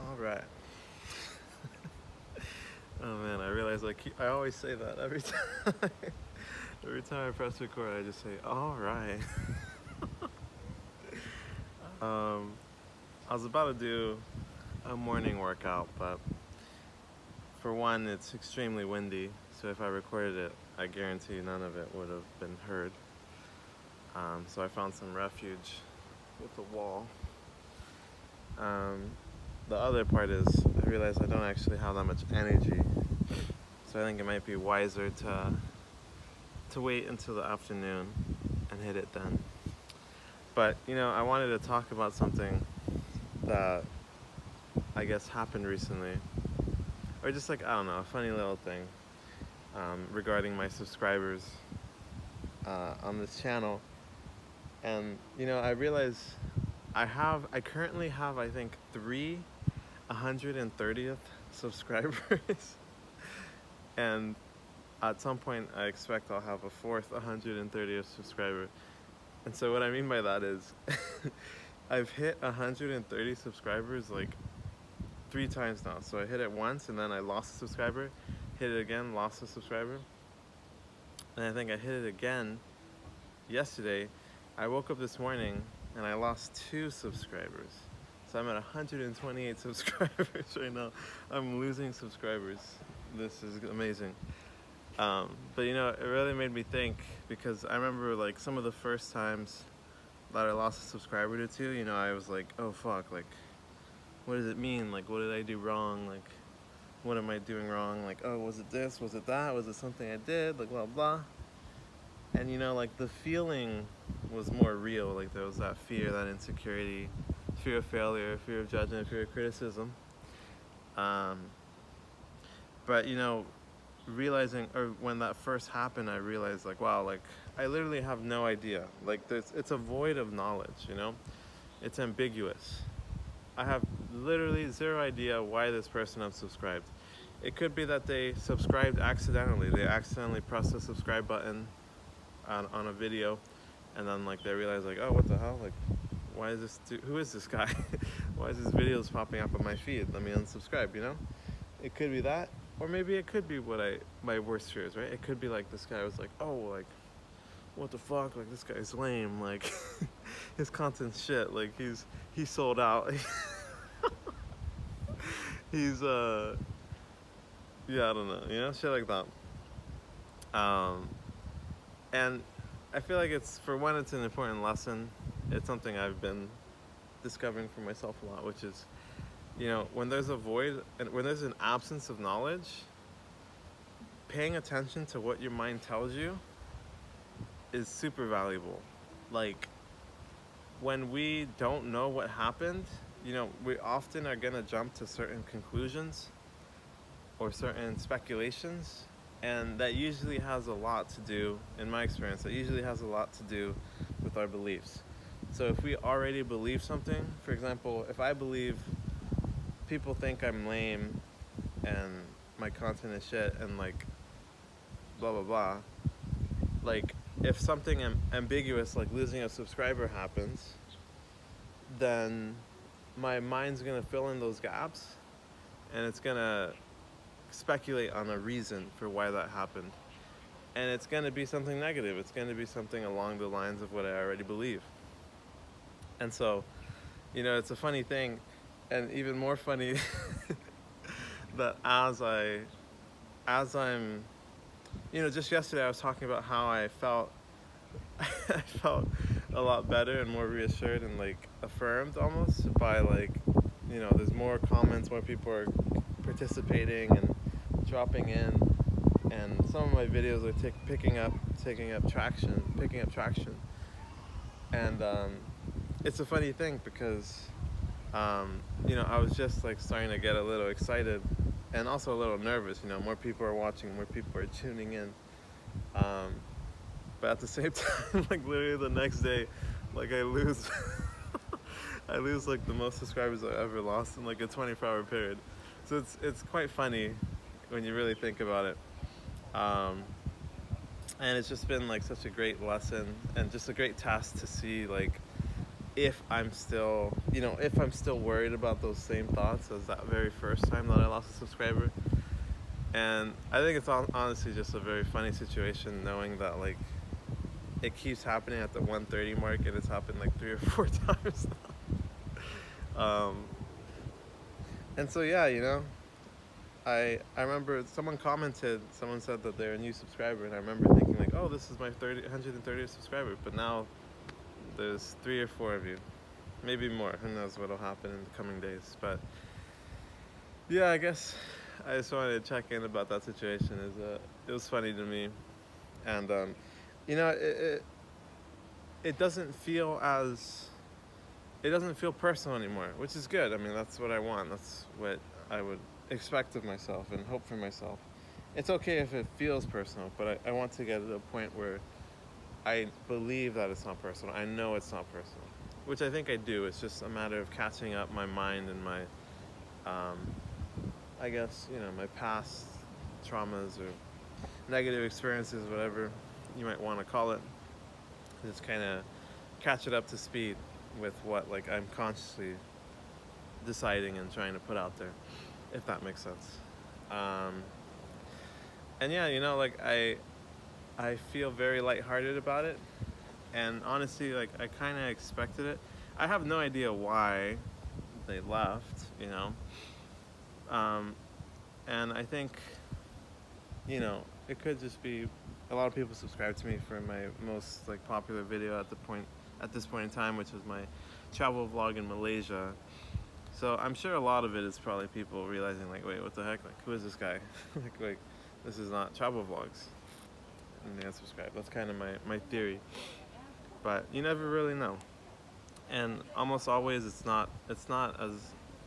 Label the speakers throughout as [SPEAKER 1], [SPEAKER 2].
[SPEAKER 1] All right. Oh man, I realize I always say that every time. Every time I press record, I just say, "All right." um, I was about to do a morning workout, but for one, it's extremely windy. So if I recorded it, I guarantee none of it would have been heard. So I found some refuge with a wall. The other part is I realize I don't actually have that much energy, so I think it might be wiser to wait until the afternoon and hit it then. But I wanted to talk about something that I guess happened recently, or just I don't know, a funny little thing regarding my subscribers on this channel. And I realize I currently have, I think, 130th subscribers. And at some point I expect I'll have a fourth 130th subscriber. And so what I mean by that is I've hit 130 subscribers like 3 times now. So I hit it once and then I lost a subscriber, hit it again, lost a subscriber. And I think I hit it again yesterday. I woke up this morning and I lost 2 subscribers. So I'm at 128 subscribers right now. I'm losing subscribers. This is amazing. But it really made me think, because I remember like some of the first times that I lost a subscriber to 2, I was like, oh fuck, like what does it mean? Like what did I do wrong? Like what am I doing wrong? Like, oh, was it this? Was it that? Was it something I did? Like blah blah. And like the feeling was more real. Like there was that fear, that insecurity, fear of failure, fear of judgment, fear of criticism. But realizing, or when that first happened, I realized like, wow, like I literally have no idea. Like it's a void of knowledge, it's ambiguous. I have literally 0 idea why this person unsubscribed. It could be that they subscribed accidentally. They accidentally pressed the subscribe button on a video, and then like they realize like, oh, what the hell, like why is this who is this guy? Why is his videos popping up on my feed? Let me unsubscribe. It could be that. Or maybe it could be my worst fears, right? It could be like this guy was like, oh, like, what the fuck? Like, this guy's lame. Like, his content's shit. Like, he's sold out. He's, yeah, I don't know, shit like that. And I feel like it's an important lesson. It's something I've been discovering for myself a lot, which is, when there's a void and when there's an absence of knowledge, paying attention to what your mind tells you is super valuable. Like, when we don't know what happened, we often are gonna jump to certain conclusions or certain speculations, and that usually has a lot to do, in my experience, with our beliefs. So if we already believe something, for example, if I believe people think I'm lame and my content is shit and like blah blah blah, like if something ambiguous like losing a subscriber happens, then my mind's gonna fill in those gaps and it's gonna speculate on a reason for why that happened, and it's gonna be something negative. It's gonna be something along the lines of what I already believe. And so it's a funny thing, and even more funny that as I'm just yesterday I was talking about how I felt I felt a lot better and more reassured and like affirmed almost by like there's more comments, more people are participating and dropping in, and some of my videos are picking up traction. And it's a funny thing because I was just like starting to get a little excited and also a little nervous. More people are watching, more people are tuning in. But at the same time, like literally the next day, like I lose like the most subscribers I've ever lost in like a 24-hour period. So it's quite funny when you really think about it. And it's just been like such a great lesson and just a great test to see like if I'm still, you know, if I'm still worried about those same thoughts as that very first time that I lost a subscriber. And I think it's honestly just a very funny situation, knowing that like it keeps happening at the 130 mark, and it's happened like 3 or 4 times now. And so yeah, you know, I remember someone said that they're a new subscriber, and I remember thinking like, oh, this is my 130th subscriber, but now there's 3 or 4 of you, maybe more. Who knows what'll happen in the coming days? But yeah, I guess I just wanted to check in about that situation. It was funny to me, and you know, it doesn't feel personal anymore, which is good. I mean, that's what I want. That's what I would expect of myself and hope for myself. It's okay if it feels personal, but I want to get to a point where I believe that it's not personal. I know it's not personal, which I think I do. It's just a matter of catching up my mind and my, I guess, you know, my past traumas or negative experiences, whatever you might want to call it. Just kind of catch it up to speed with what like I'm consciously deciding and trying to put out there, if that makes sense. And yeah, you know, like I feel very lighthearted about it, and honestly, like I kind of expected it. I have no idea why they left, you know. And I think, you know, it could just be a lot of people subscribed to me for my most like popular video at this point in time, which was my travel vlog in Malaysia. So I'm sure a lot of it is probably people realizing like, wait, what the heck? Like, who is this guy? like this is not travel vlogs. And they unsubscribe. That's kind of my theory. But you never really know. And almost always it's not as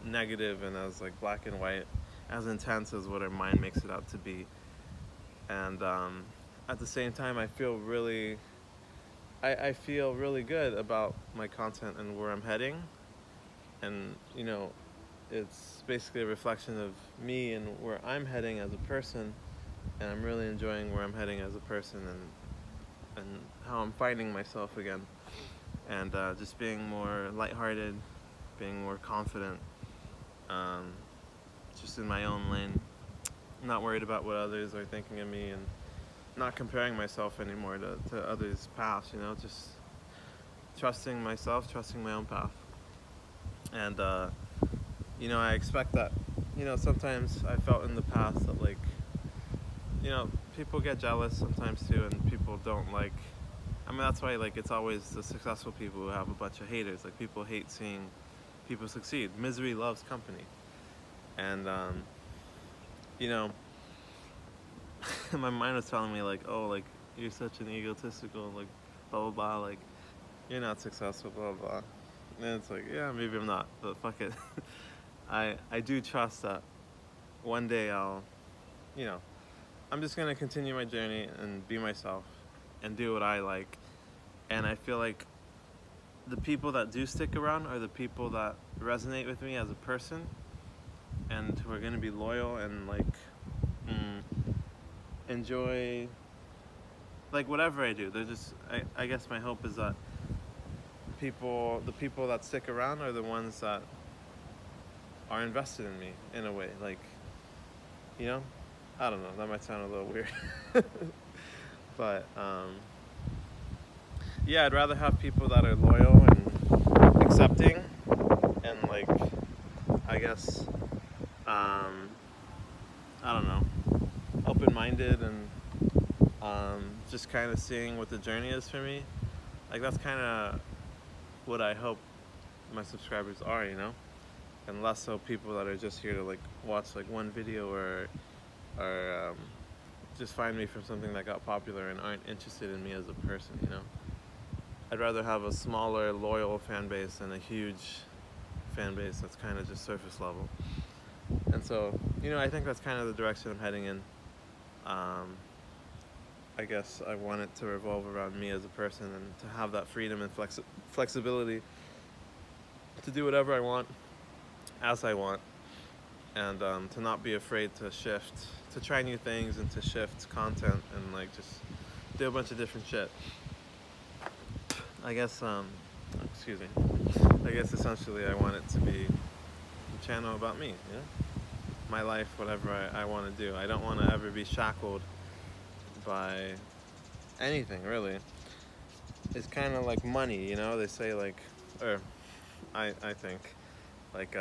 [SPEAKER 1] negative and as like black and white, as intense as what our mind makes it out to be. And at the same time, I feel really good about my content and where I'm heading. And you know, it's basically a reflection of me and where I'm heading as a person, and I'm really enjoying where I'm heading as a person, and how I'm finding myself again, and just being more lighthearted, being more confident, just in my own lane, not worried about what others are thinking of me, and not comparing myself anymore to others' paths, you know, just trusting myself, trusting my own path. And you know, I expect that, you know, sometimes I felt in the past that like, you know, people get jealous sometimes too, and people don't like, I mean, that's why like it's always the successful people who have a bunch of haters. Like, people hate seeing people succeed. Misery loves company. And you know, my mind was telling me like, oh, like you're such an egotistical, like blah blah blah, like you're not successful, blah blah blah. And it's like, yeah, maybe I'm not, but fuck it. I do trust that one day I'll, you know, I'm just gonna continue my journey and be myself and do what I like. And I feel like the people that do stick around are the people that resonate with me as a person, and who are gonna be loyal and like enjoy like whatever I do. They're just, I guess my hope is that the people that stick around are the ones that are invested in me in a way. Like, you know, I don't know, that might sound a little weird. But yeah, I'd rather have people that are loyal and accepting and like, I guess, I don't know, open-minded, and just kind of seeing what the journey is for me. Like, that's kind of what I hope my subscribers are, you know, and less so people that are just here to like watch like one video or just find me from something that got popular and aren't interested in me as a person, you know. I'd rather have a smaller, loyal fan base than a huge fan base that's kind of just surface level. And so, you know, I think that's kind of the direction I'm heading in. I guess I want it to revolve around me as a person, and to have that freedom and flexibility to do whatever I want, as I want, and to not be afraid to shift, to try new things, and to shift content, and like just do a bunch of different shit. I guess, excuse me. I guess essentially I want it to be a channel about me, you know? My life, whatever I want to do. I don't want to ever be shackled by anything, really. It's kind of like money, you know? They say like, or I think, like,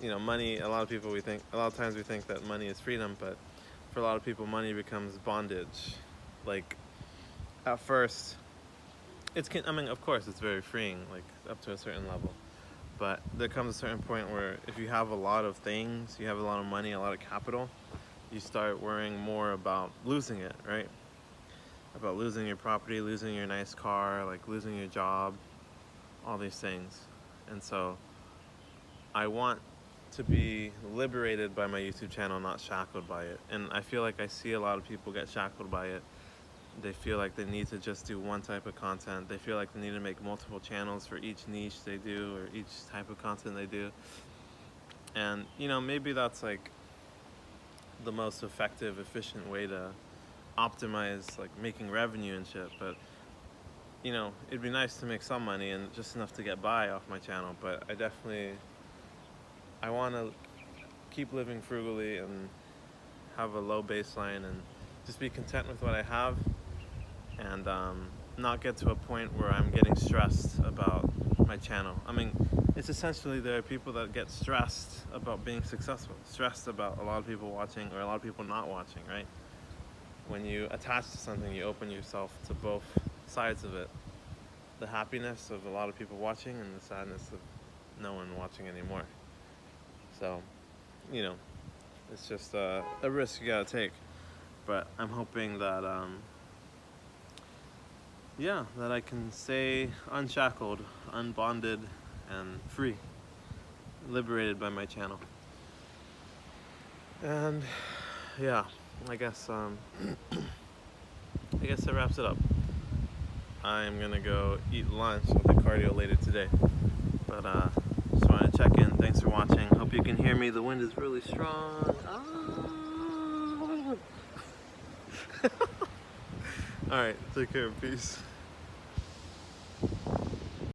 [SPEAKER 1] money, a lot of times we think that money is freedom, but for a lot of people, money becomes bondage. Like, at first, of course, it's very freeing, like, up to a certain level. But there comes a certain point where if you have a lot of things, you have a lot of money, a lot of capital, you start worrying more about losing it, right? About losing your property, losing your nice car, like losing your job, all these things. And so I want to be liberated by my YouTube channel, not shackled by it. And I feel like I see a lot of people get shackled by it. They feel like they need to just do one type of content. They feel like they need to make multiple channels for each niche they do or each type of content they do. And, maybe that's like the most effective, efficient way to optimize like making revenue and shit. But, it'd be nice to make some money and just enough to get by off my channel. But I want to keep living frugally and have a low baseline and just be content with what I have, and not get to a point where I'm getting stressed about my channel. I mean, it's essentially there are people that get stressed about being successful, stressed about a lot of people watching or a lot of people not watching, right? When you attach to something, you open yourself to both sides of it. The happiness of a lot of people watching and the sadness of no one watching anymore. So, it's just a risk you gotta take. But I'm hoping that, that I can stay unshackled, unbonded, and free, liberated by my channel. And I guess that wraps it up. I'm gonna go eat lunch. I'll do cardio later today. But just wanted to check in. Thanks for watching. Hope you can hear me. The wind is really strong. Alright, take care. Peace.